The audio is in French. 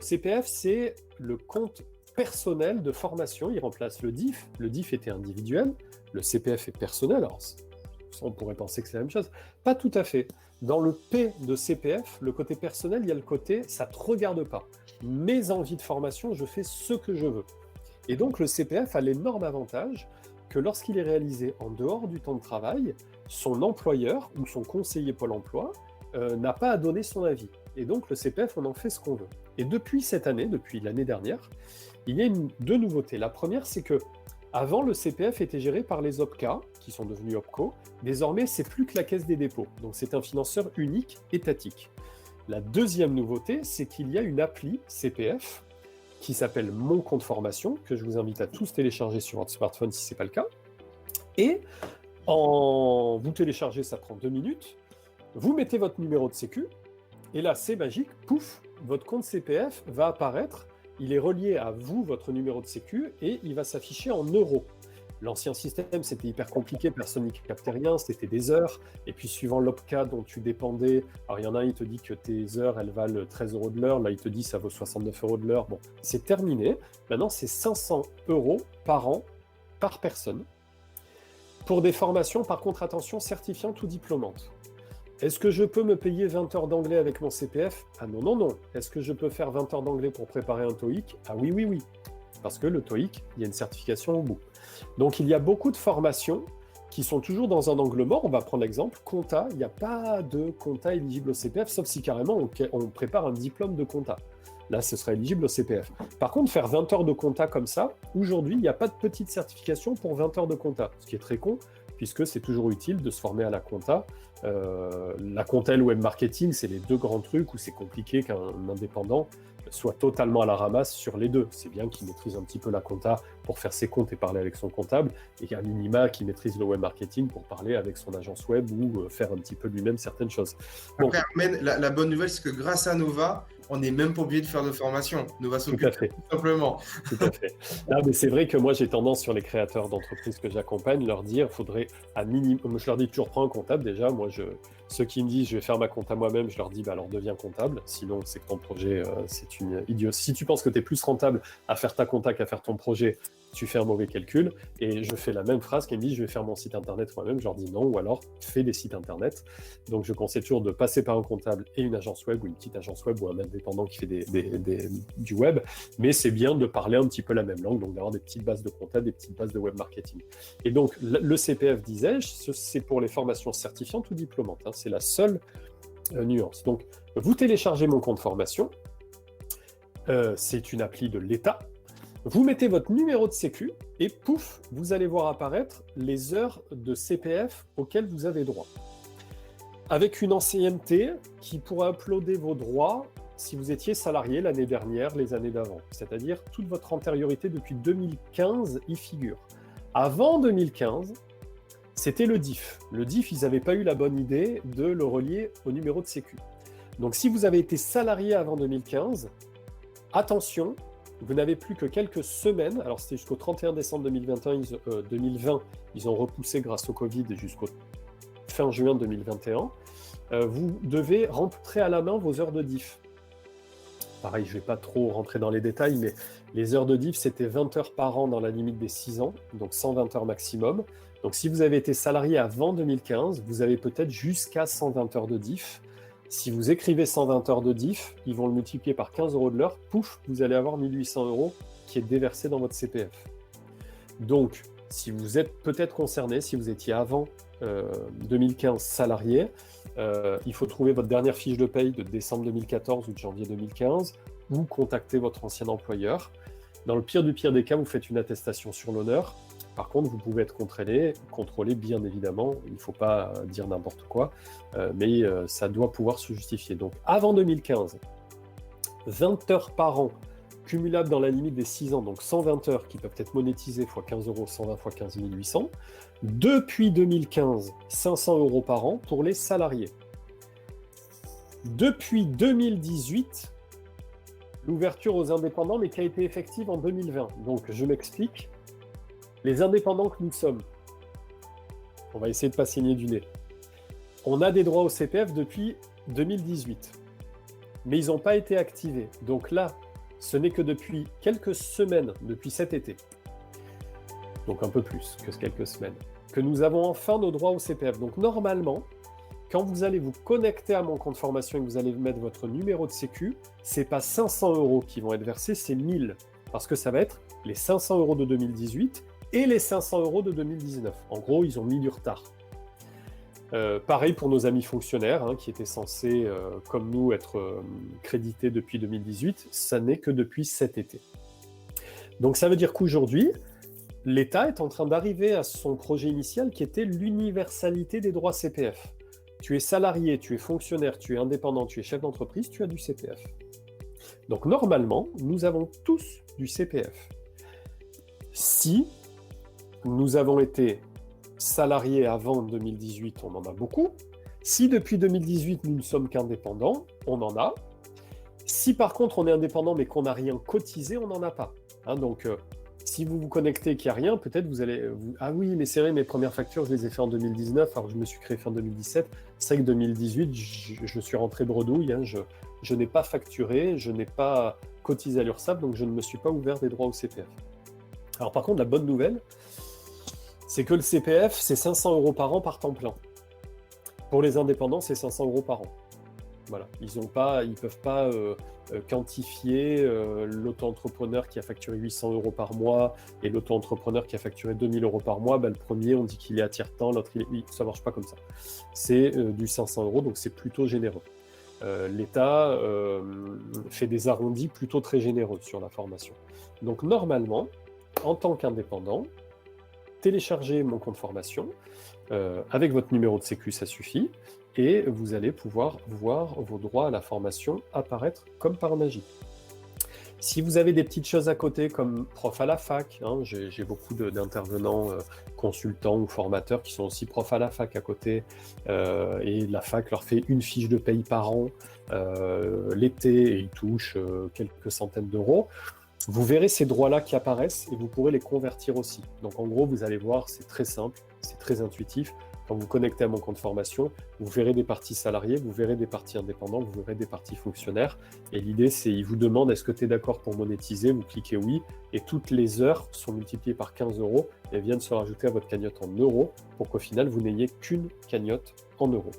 CPF, c'est le compte personnel de formation. Il remplace le DIF. Le DIF était individuel. Le CPF est personnel. Alors, on pourrait penser que c'est la même chose. Pas tout à fait. Dans le P de CPF, le côté personnel, il y a le côté « ça ne te regarde pas ». Mes envies de formation, je fais ce que je veux. Et donc, le CPF a l'énorme avantage que lorsqu'il est réalisé en dehors du temps de travail, son employeur ou son conseiller Pôle emploi n'a pas à donner son avis. Et donc, le CPF, on en fait ce qu'on veut. Et depuis cette année, depuis l'année dernière, il y a deux nouveautés. La première, c'est que avant, le CPF était géré par les OPCA, qui sont devenus OPCO. Désormais, c'est plus que la Caisse des dépôts. Donc, c'est un financeur unique, étatique. La deuxième nouveauté, c'est qu'il y a une appli CPF qui s'appelle Mon compte formation, que je vous invite à tous télécharger sur votre smartphone si ce n'est pas le cas. Et vous téléchargez, ça prend 2 minutes. Vous mettez votre numéro de sécu, et là, c'est magique, pouf, votre compte CPF va apparaître. Il est relié à vous, votre numéro de sécu, et il va s'afficher en euros. L'ancien système, c'était hyper compliqué, personne n'y captait rien, c'était des heures. Et puis, suivant l'OPCA dont tu dépendais, alors il y en a un, il te dit que tes heures, elles valent 13 € de l'heure. Là, il te dit que ça vaut 69 € de l'heure. Bon, c'est terminé. Maintenant, c'est 500 € par an, par personne, pour des formations, par contre, attention, certifiantes ou diplômantes. Est-ce que je peux me payer 20 heures d'anglais avec mon CPF? Ah non, non, non. Est-ce que je peux faire 20 heures d'anglais pour préparer un TOEIC? Ah oui, oui, oui. Parce que le TOEIC, il y a une certification au bout. Donc, il y a beaucoup de formations qui sont toujours dans un angle mort. On va prendre l'exemple, compta. Il n'y a pas de compta éligible au CPF, sauf si carrément on prépare un diplôme de compta. Là, ce serait éligible au CPF. Par contre, faire 20 heures de compta comme ça, aujourd'hui, il n'y a pas de petite certification pour 20 heures de compta, ce qui est très con, puisque c'est toujours utile de se former à la compta. La compta et le web marketing, c'est les deux grands trucs où c'est compliqué qu'un indépendant soit totalement à la ramasse sur les deux. C'est bien qu'il maîtrise un petit peu la compta pour faire ses comptes et parler avec son comptable, et qu'à minima, qu'il maîtrise le web marketing pour parler avec son agence web ou faire un petit peu lui-même certaines choses. Bon. Après, Armen, la bonne nouvelle, c'est que grâce à Nova, on n'est même pas obligé de faire de formation. Nova s'occupe tout simplement. Tout à fait. Là, mais c'est vrai que moi, j'ai tendance sur les créateurs d'entreprises que j'accompagne, leur dire, faudrait à minimum, je leur dis toujours, prends un comptable déjà. Moi, ceux qui me disent, je vais faire ma compta moi-même, je leur dis, bah alors deviens comptable. Sinon, c'est que ton projet, c'est une idiotie. Si tu penses que tu es plus rentable à faire ta compta qu'à faire ton projet, tu fais un mauvais calcul. Et je fais la même phrase qui me dit, je vais faire mon site internet moi-même. Je leur dis non, ou alors fais des sites internet. Donc, je conseille toujours de passer par un comptable et une agence web, ou une petite agence web, ou un indépendant qui fait du web. Mais c'est bien de parler un petit peu la même langue, donc d'avoir des petites bases de compta, des petites bases de web marketing. Et donc, le CPF, disais-je, c'est pour les formations certifiantes ou diplômantes. Hein, c'est la seule nuance. Donc, vous téléchargez mon compte formation. C'est une appli de l'État. Vous mettez votre numéro de sécu et pouf, vous allez voir apparaître les heures de CPF auxquelles vous avez droit. Avec une ancienneté qui pourra uploader vos droits si vous étiez salarié l'année dernière, les années d'avant. C'est-à-dire toute votre antériorité depuis 2015 y figure. Avant 2015, c'était le DIF. Le DIF, ils n'avaient pas eu la bonne idée de le relier au numéro de sécu. Donc si vous avez été salarié avant 2015, attention, vous n'avez plus que quelques semaines, alors c'était jusqu'au 31 décembre 2020, ils ont repoussé grâce au Covid jusqu'au fin juin 2021, vous devez rentrer à la main vos heures de DIF. Pareil, je ne vais pas trop rentrer dans les détails, mais les heures de DIF, c'était 20 heures par an dans la limite des 6 ans, donc 120 heures maximum. Donc si vous avez été salarié avant 2015, vous avez peut-être jusqu'à 120 heures de DIF. Si vous écrivez 120 heures de DIF, ils vont le multiplier par 15 € de l'heure, pouf, vous allez avoir 1 800 € qui est déversé dans votre CPF. Donc, si vous êtes peut-être concerné, si vous étiez avant 2015 salarié, il faut trouver votre dernière fiche de paye de décembre 2014 ou de janvier 2015 ou contacter votre ancien employeur. Dans le pire du pire des cas, vous faites une attestation sur l'honneur. Par contre, vous pouvez être contrôlé bien évidemment, il ne faut pas dire n'importe quoi, mais ça doit pouvoir se justifier. Donc avant 2015, 20 heures par an, cumulables dans la limite des 6 ans, donc 120 heures qui peuvent être monétisées x 15 €, 120 x 15 800. Depuis 2015, 500 € par an pour les salariés. Depuis 2018, l'ouverture aux indépendants, mais qui a été effective en 2020. Donc je m'explique. Les indépendants que nous sommes, on va essayer de ne pas saigner du nez. On a des droits au CPF depuis 2018, mais ils n'ont pas été activés. Donc là, ce n'est que depuis quelques semaines, depuis cet été, donc un peu plus que quelques semaines, que nous avons enfin nos droits au CPF. Donc normalement, quand vous allez vous connecter à mon compte formation et que vous allez mettre votre numéro de sécu, c'est pas 500 € qui vont être versés, c'est 1000. Parce que ça va être les 500 € de 2018 et les 500 € de 2019. En gros, ils ont mis du retard. Pareil pour nos amis fonctionnaires, hein, qui étaient censés, comme nous, être crédités depuis 2018. Ça n'est que depuis cet été. Donc ça veut dire qu'aujourd'hui, l'État est en train d'arriver à son projet initial qui était l'universalité des droits CPF. Tu es salarié, tu es fonctionnaire, tu es indépendant, tu es chef d'entreprise, tu as du CPF. Donc normalement, nous avons tous du CPF. Si nous avons été salariés avant 2018, on en a beaucoup. Si depuis 2018, nous ne sommes qu'indépendants, on en a. Si par contre on est indépendant mais qu'on n'a rien cotisé, on n'en a pas. Hein, donc si vous vous connectez et qu'il n'y a rien, peut-être vous allez... Ah oui, mais c'est vrai, mes premières factures, je les ai fait en 2019, alors je me suis créé fin 2017. C'est vrai que 2018, je suis rentré bredouille, hein, je n'ai pas facturé, je n'ai pas cotisé à l'URSSAF, donc je ne me suis pas ouvert des droits au CPF. Alors par contre, la bonne nouvelle, c'est que le CPF, c'est 500 € par an par temps plein. Pour les indépendants, c'est 500 € par an. Voilà. Ils ne peuvent pas quantifier l'auto-entrepreneur qui a facturé 800 € par mois et l'auto-entrepreneur qui a facturé 2000 € par mois. Le premier, on dit qu'il est à tiers-temps, l'autre, ça ne marche pas comme ça. C'est du 500 €, donc c'est plutôt généreux. L'État fait des arrondis plutôt très généreux sur la formation. Donc normalement, en tant qu'indépendant, téléchargez mon compte formation, avec votre numéro de sécu, ça suffit, et vous allez pouvoir voir vos droits à la formation apparaître comme par magie. Si vous avez des petites choses à côté, comme prof à la fac, hein, j'ai beaucoup d'intervenants, consultants ou formateurs qui sont aussi profs à la fac à côté, et la fac leur fait une fiche de paye par an l'été, et ils touchent quelques centaines d'euros. Vous verrez ces droits-là qui apparaissent et vous pourrez les convertir aussi. Donc en gros, vous allez voir, c'est très simple, c'est très intuitif. Quand vous connectez à mon compte formation, vous verrez des parties salariés, vous verrez des parties indépendants, vous verrez des parties fonctionnaires. Et l'idée, c'est ils vous demandent est-ce que tu es d'accord pour monétiser, vous cliquez oui, et toutes les heures sont multipliées par 15 € et viennent se rajouter à votre cagnotte en euros pour qu'au final, vous n'ayez qu'une cagnotte en euros.